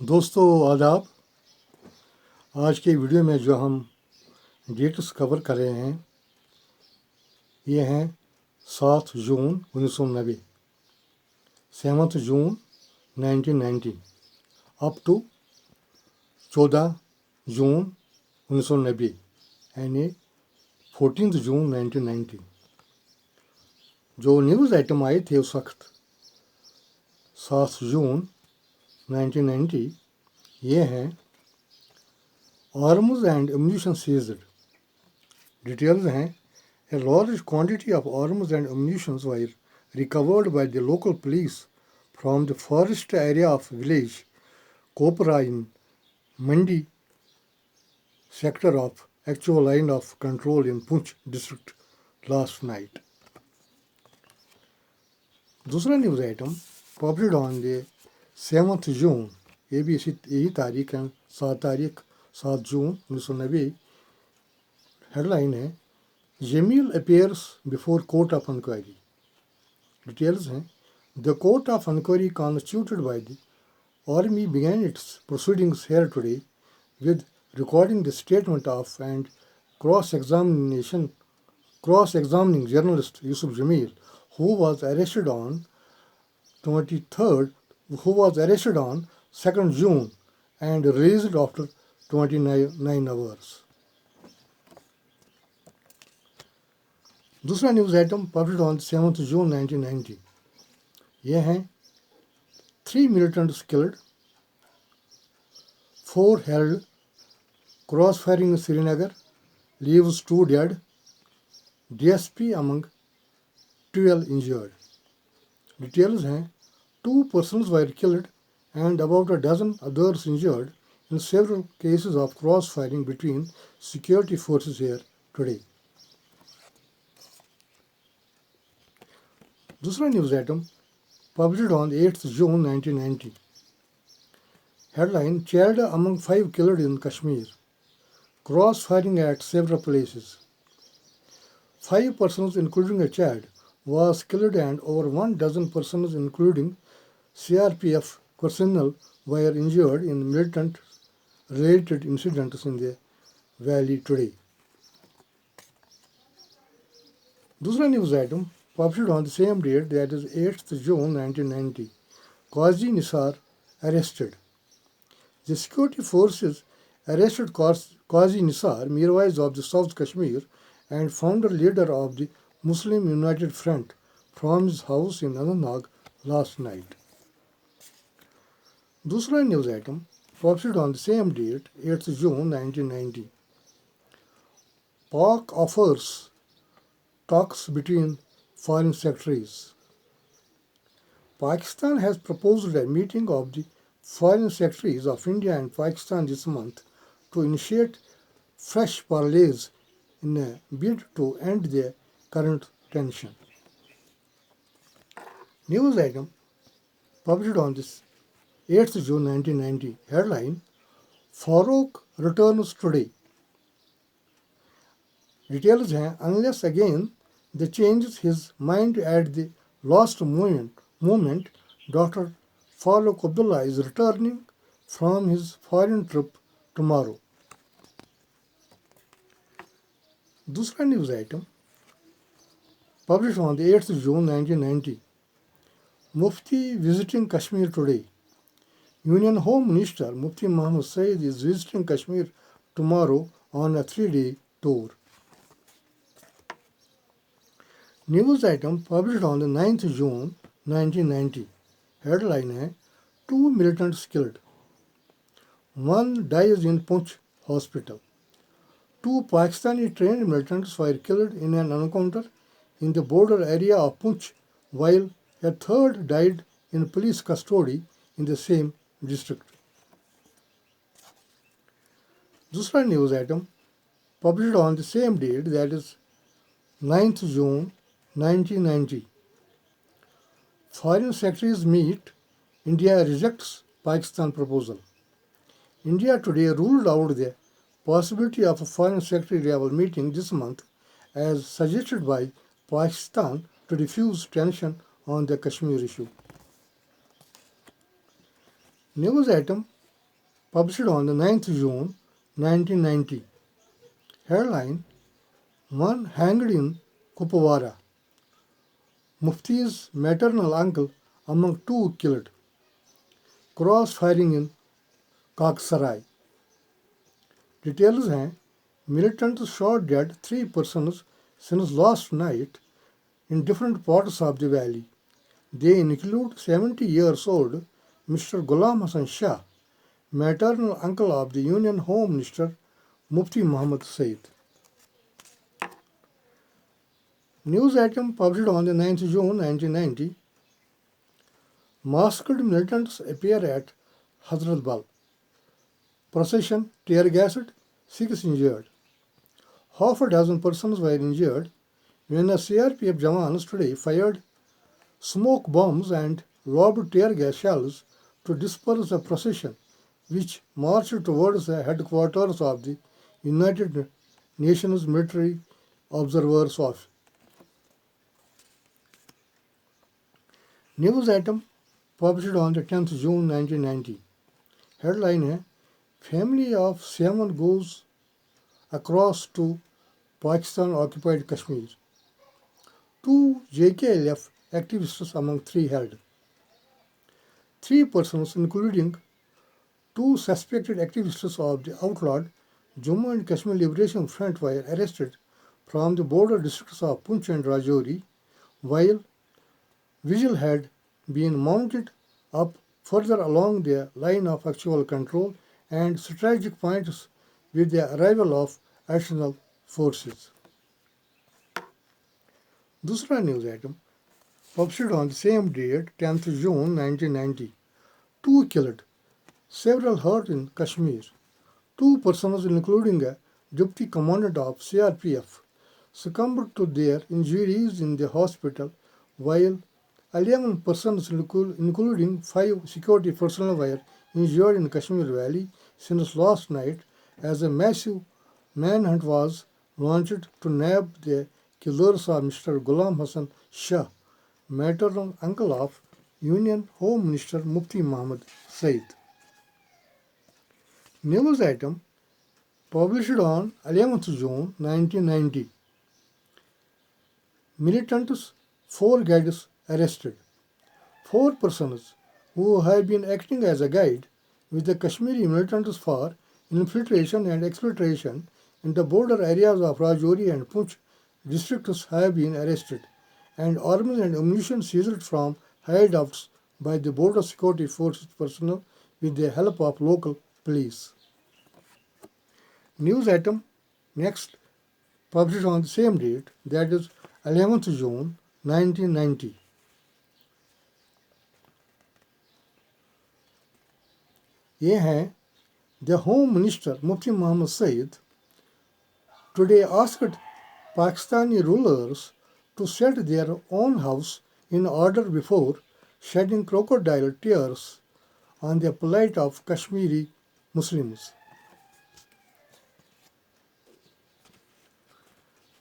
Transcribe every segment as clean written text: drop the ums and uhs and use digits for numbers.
दोस्तों आदाब। आज के वीडियो में जो हम डेट्स कवर कर रहे हैं ये हैं 7 जून 1990, 7 जून 1990 अप टू 14 जून 1990 यानी 14 जून 1990। जो न्यूज़ आइटम आए थे उस वक्त 7 जून 1990 ये हैं arms and ammunition seized. Details हैं A large quantity of arms and ammunition were recovered by the local police from the forest area of village Kopra in Mandi sector of actual line of control in Poonch district last night. दूसरा news item publish on the 7th जून, ये भी यही तारीख है, 7 जून 1990। Headline है Jamil appears before court of inquiry. Details हैं The court of inquiry constituted by the army began its proceedings here today with recording the statement of and cross-examining journalist Yusuf Jamil, who was arrested on 2nd June and released after 29 hours. दूसरा news item publish on 7 जून 1990 ये हैं 3 militants killed, 4 held, cross-firing in Srinagar leaves 2 dead, DSP among 12 injured. Details हैं 2 persons were killed and about a dozen others injured in several cases of cross-firing between security forces here today. दूसरा news item published on 8 June 1990 headline Child among 5 killed in Kashmir, cross firing at several places. 5 persons including a child was killed and over 1 dozen persons including CRPF personnel were injured in militant related incidents in the valley today. दूसरा news item published on the same date, that is 8th June 1990, Qazi Nisar arrested. The security forces arrested Qazi Nisar, Mirwais of the South Kashmir and founder leader of the Muslim United Front, from his house in Anantnag last night. दूसरा news item published on the same date, 8th June 1990, Pak offers talks between Foreign Secretaries. Pakistan has proposed a meeting of the Foreign Secretaries of India and Pakistan this month to initiate fresh parleys in a bid to end the current tension. News item published on this 8th June 1990, headline Farouk returns today. Details हैं unless again the changes his mind at the last moment, Dr. Farooq Abdullah is returning from his foreign trip tomorrow. दूसरा news item published on the 8th June 1990, Mufti visiting Kashmir today. Union Home Minister Mufti Muhammad Saeed is visiting Kashmir tomorrow on a 3-day tour. News item published on the 9th June 1990, headline है 2 militants killed, 1 dies in Poonch hospital. 2 Pakistani trained militants were killed in an encounter in the border area of Poonch, while a third died in police custody in the same district. दूसरा news item published on the same date, that is 9th June 1990, Foreign Secretaries meet, India rejects Pakistan proposal. India today ruled out the possibility of a Foreign Secretary level meeting this month as suggested by Pakistan to diffuse tension on the Kashmir issue. News item published on the 9th June 1990. Headline: One hanged in Kupwara. Mufti's maternal uncle among two killed. Cross-firing in Kaksarai. Details हैं: militants shot dead 3 persons since last night in different parts of the valley. They include 70 years old Mr. Ghulam Hassan Shah, maternal uncle of the Union Home Minister Mufti Muhammad Said. News item published on the 9th June 1990. Masked militants appear at Hazrat Bal. Procession tear gassed, 6 injured. Half a dozen persons were injured when a CRPF Jawans today fired smoke bombs and lobbed tear gas shells to disperse the procession, which marched towards the headquarters of the United Nations Military Observers Office. News item published on the 10th June 1990. Headline है: Family of 7 goes across to Pakistan-occupied Kashmir. 2 JKLF activists among 3 held. 3 persons, including 2 suspected activists of the outlawed Jammu and Kashmir Liberation Front, were arrested from the border districts of Poonch and Rajouri, while vigil had been mounted up further along the line of actual control and strategic points with the arrival of additional forces. दूसरा news item published on the same date, 10th June 1990. 2 killed, several hurt in Kashmir. 2 persons, including a deputy commandant of CRPF, succumbed to their injuries in the hospital, while 11 persons, including 5 security personnel, were injured in Kashmir Valley since last night as a massive manhunt was launched to nab the killers of Mr. Ghulam Hassan Shah, maternal uncle of Union Home Minister Mufti Muhammad Said. News item published on 11th June 1990. Militants, 4 guides arrested. 4 persons who have been acting as a guide with the Kashmiri militants for infiltration and exfiltration in the border areas of Rajouri and Poonch districts have been arrested, and arms and ammunition seized from hideouts by the border security forces personnel with the help of local police. News item next published on the same date, that is 11th June 1990. ये हैं: The Home Minister Mufti Muhammad Said today asked Pakistani rulers to set their own house in order before shedding crocodile tears on the plight of Kashmiri Muslims.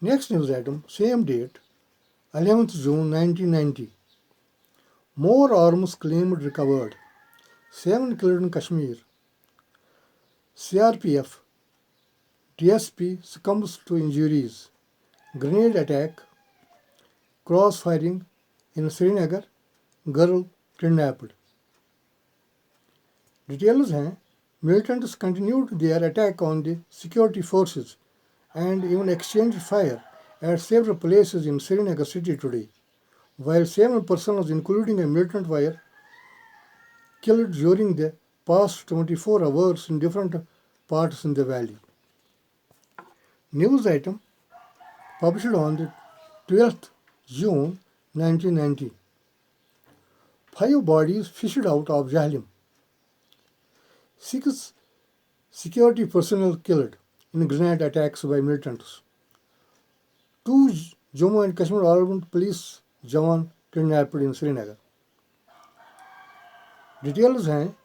Next news item, same date, 11th June 1990. More arms claimed recovered. 7 killed in Kashmir. CRPF DSP succumbs to injuries. Grenade attack, cross-firing in Srinagar, girl kidnapped. Details हैं: militants continued their attack on the security forces and even exchanged fire at several places in Srinagar city today, while 7 persons, including a militant, were killed during the past 24 hours in different parts in the valley. News item published on the 12th June 1990. 5 bodies fished out of Jahlim. 6 security personnel killed in grenade attacks by militants. 2 Jammu and Kashmir Armed Police Jawan kidnapped in Srinagar. Details हैं: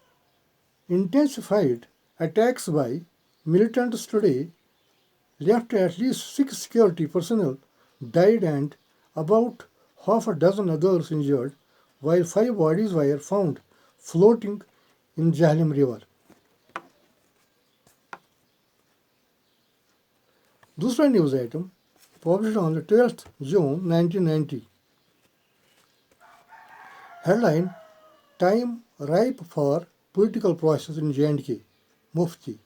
intensified attacks by militants today left at least 6 security personnel died and about half a dozen others injured, while 5 bodies were found floating in Jahlim River. दूसरा news item published on the 12th June 1990. Headline: Time ripe for political process in J&K. Mufti.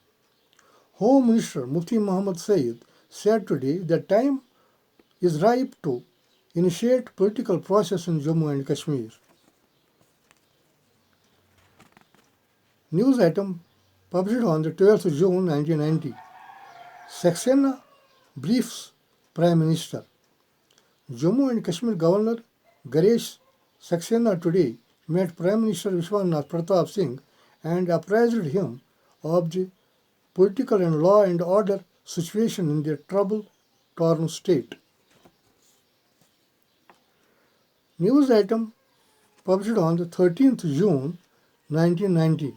Home Minister Mufti Muhammad Saeed said today that time is ripe to initiate political process in Jammu and Kashmir. News item published on the 12th June 1990. Saxena briefs Prime Minister. Jammu and Kashmir Governor Ganesh Saxena today met Prime Minister Vishwanath Pratap Singh and apprised him of the political and law and order situation in the trouble-torn state. News item published on the 13th June 1990.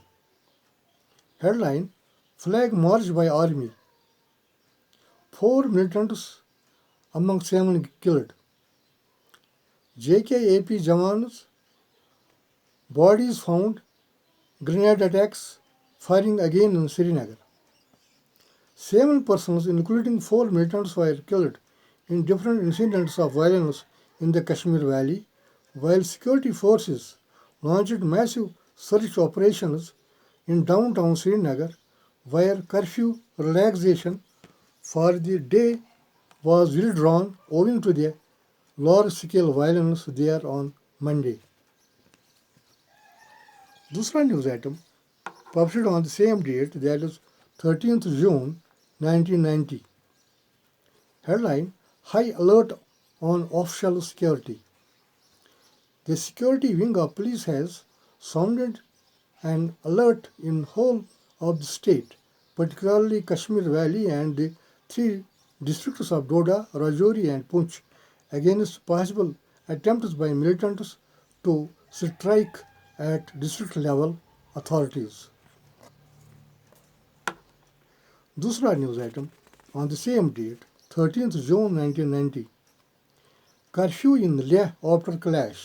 Headline: Flag march by army. 4 militants among 7 killed. JKAP Jawans bodies found, grenade attacks, firing again in Srinagar. 7 persons, including 4 militants, were killed in different incidents of violence in the Kashmir Valley, while security forces launched massive search operations in downtown Srinagar, where curfew relaxation for the day was withdrawn owing to the large-scale violence there on Monday. दूसरा news item published on the same date, that is 13th June 1990. Headline: High alert on official security. The security wing of police has sounded an alert in whole of the state, particularly Kashmir Valley and the 3 districts of Doda, Rajouri and Poonch, against possible attempts by militants to strike at district level authorities. दूसरा news item on the same date, 13th June 1990. Curfew in Leh after clash.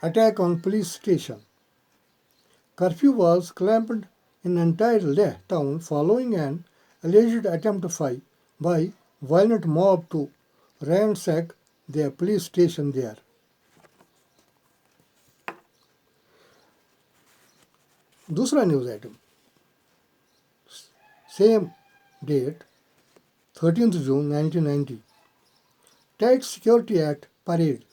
Attack on police station. Curfew was clamped in entire Leh town following an alleged attempt by violent mob to ransack the police station there. दूसरा news item same date, 13th June 1990. Tight security at parade.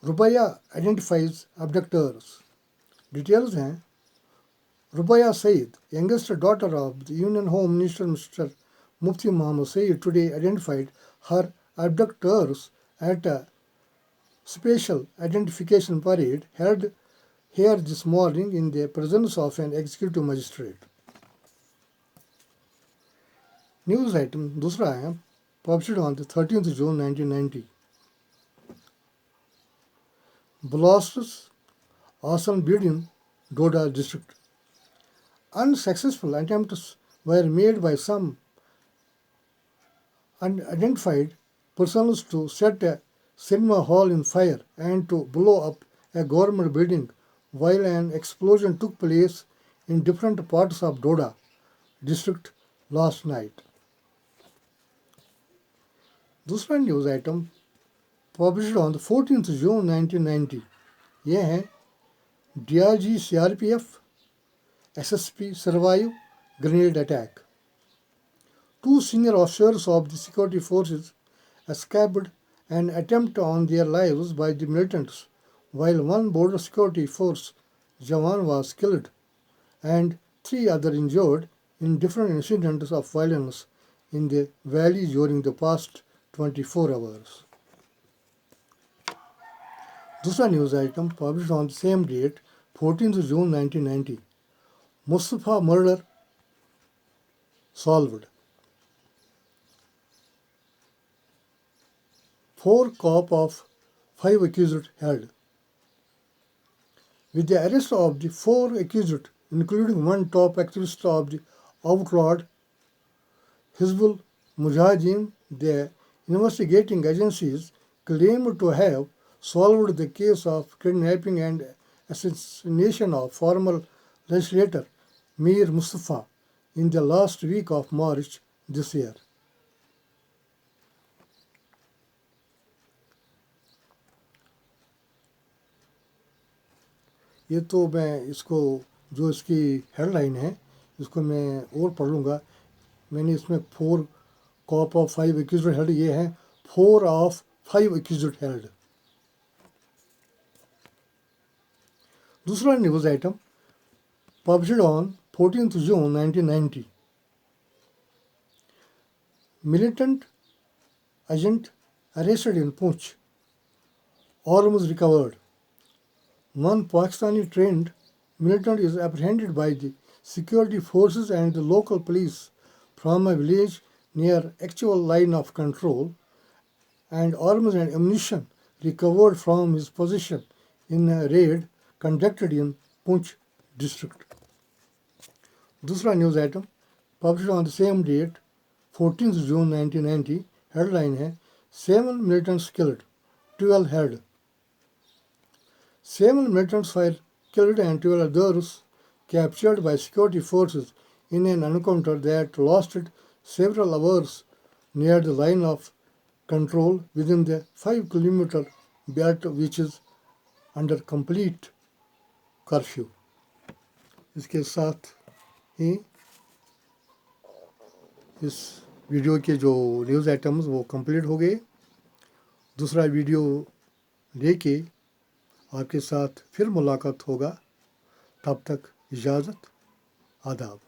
Rubaya identifies abductors. Details हैं: Rubaya Saeed, youngest daughter of the Union Home Minister Mr. Mufti Muhammad Saeed, today identified her abductors at a special identification parade held here this morning in the presence of an executive magistrate. News item दूसरा है published on the 13th June 1990. Blasts arson bid in Doda district. Unsuccessful attempts were made by some unidentified persons to set a cinema hall in fire and to blow up a government building, while an explosion took place in different parts of Doda district last night. दूसरा news item published on the 14th June 1990. ये हैं: DRG CRPF SSP survive grenade attack. 2 senior officers of the security forces escaped an attempt on their lives by the militants, while 1 border security force Jawan was killed and 3 others injured in different incidents of violence in the valley during the past 24 hours. दूसरा news item published on the same date, 14th June 1990. Mustafa murder solved. 4 cop of 5 accused held. With the arrest of the 4 accused, including 1 top activist of the outlawed Hizbul Mujahideen, the investigating agencies claimed to have solved the case of kidnapping and assassination of former legislator Mir Mustafa in the last week of March this year. ये तो मैं इसको जो इसकी headline है इसको मैं और पढ़ लूँगा। मैंने इसमें 4 कॉप ऑफ 5 एक्यूज्ड हेल्ड, ये है 4 ऑफ 5 एक्यूज्ड हेल्ड। दूसरा news item published on 14th June 1990। Militant agent arrested in Poonch. Arms recovered. One Pakistani trained militant is apprehended by the security forces and the local police from a village near actual line of control, and arms and ammunition recovered from his possession in a raid conducted in Poonch district. दूसरा news item publish on the same date 14th June 1990, headline है 7 militants killed, 12 held. 7 militants were killed and 12 others captured by security forces in an encounter that lasted several hours near the line of control within the 5-kilometer belt which is under complete curfew. इसके साथ ही इस video के जो news items वो complete हो गए। दूसरा video लेके आपके साथ फिर मुलाकात होगा। तब तक इजाज़त, आदाब।